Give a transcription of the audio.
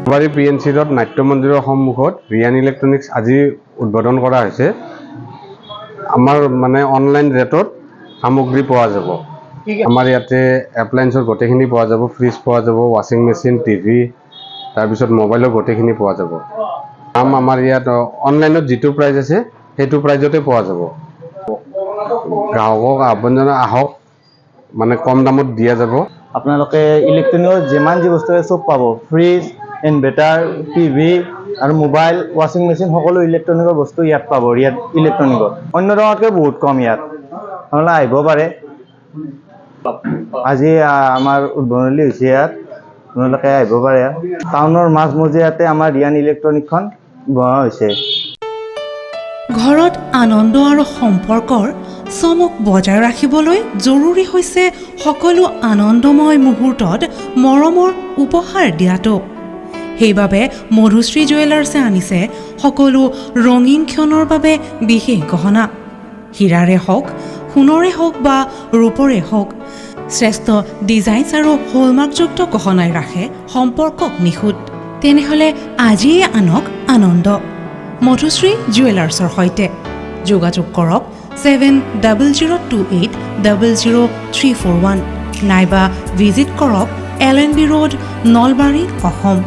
Nalbari PNC road নাট্য মন্দিৰৰ সন্মুখত ৰিয়ান ইলেক্ট্ৰনিক্স আজি উদ্বোধন কৰা হৈছে। আমাৰ মানে অনলাইন ৰেটত সামগ্ৰী পোৱা যাব। আমাৰ ইয়াতে এপ্লায়েন্সৰ গোটেইখিনি পোৱা যাব, ফ্ৰিজ পোৱা যাব, ৱাশ্বিং মেচিন, টিভি, তাৰপিছত মোবাইলৰ গোটেইখিনি পোৱা যাব। আমাৰ ইয়াত অনলাইনত যিটো প্ৰাইচ আছে সেইটো প্ৰাইজতে পোৱা যাব। গ্ৰাহকক আহ্বান জনাই আহক, মানে কম দামত দিয়া যাব। আপোনালোকে ইলেক্ট্ৰনিকৰ যিমান যি বস্তু আছে চব পাব। ফ্ৰিজ, ইনভাৰ্টাৰ, টিভি আৰু মোবাইল, ৱাশ্বিং মেচিন সকলো ইলেক্ট্ৰনিকৰ বস্তু ইয়াত পাব। ইয়াত ইলেক্ট্ৰনিকত অন্য দোকানতকৈ বহুত কম ইয়াত। আপোনালোকে আহিব পাৰে। আজি আমাৰ উদ্বোধনী হৈছে ইয়াত, আপোনালোকে আহিব পাৰে। টাউনৰ মাজমজিয়াতে আমাৰ ৰিয়ান ইলেক্ট্ৰনিকখন বনোৱা হৈছে। ঘৰত আনন্দ আৰু সম্পৰ্কৰ চমক বজাই ৰাখিবলৈ জৰুৰী হৈছে সকলো আনন্দময় মুহূৰ্তত মৰমৰ উপহাৰ দিয়াটো। সেইবাবে মধুশ্ৰী জুৱেলাৰ্ছে আনিছে সকলো ৰঙীন ক্ষণৰ বাবে বিশেষ গহনা। হীৰাৰে হওক, সোণৰে হওক বা ৰূপৰে হওক, শ্ৰেষ্ঠ ডিজাইনছ আৰু হলমাৰ্কযুক্ত গহনাই ৰাখে সম্পৰ্কক নিখুঁত। তেনেহ'লে আজিয়ে আনক আনন্দ মধুশ্ৰী জুৱেলাৰ্ছৰ সৈতে। যোগাযোগ কৰক 7002800341 নাইবা ভিজিট কৰক LNB ৰোড, নলবাৰী, অসম।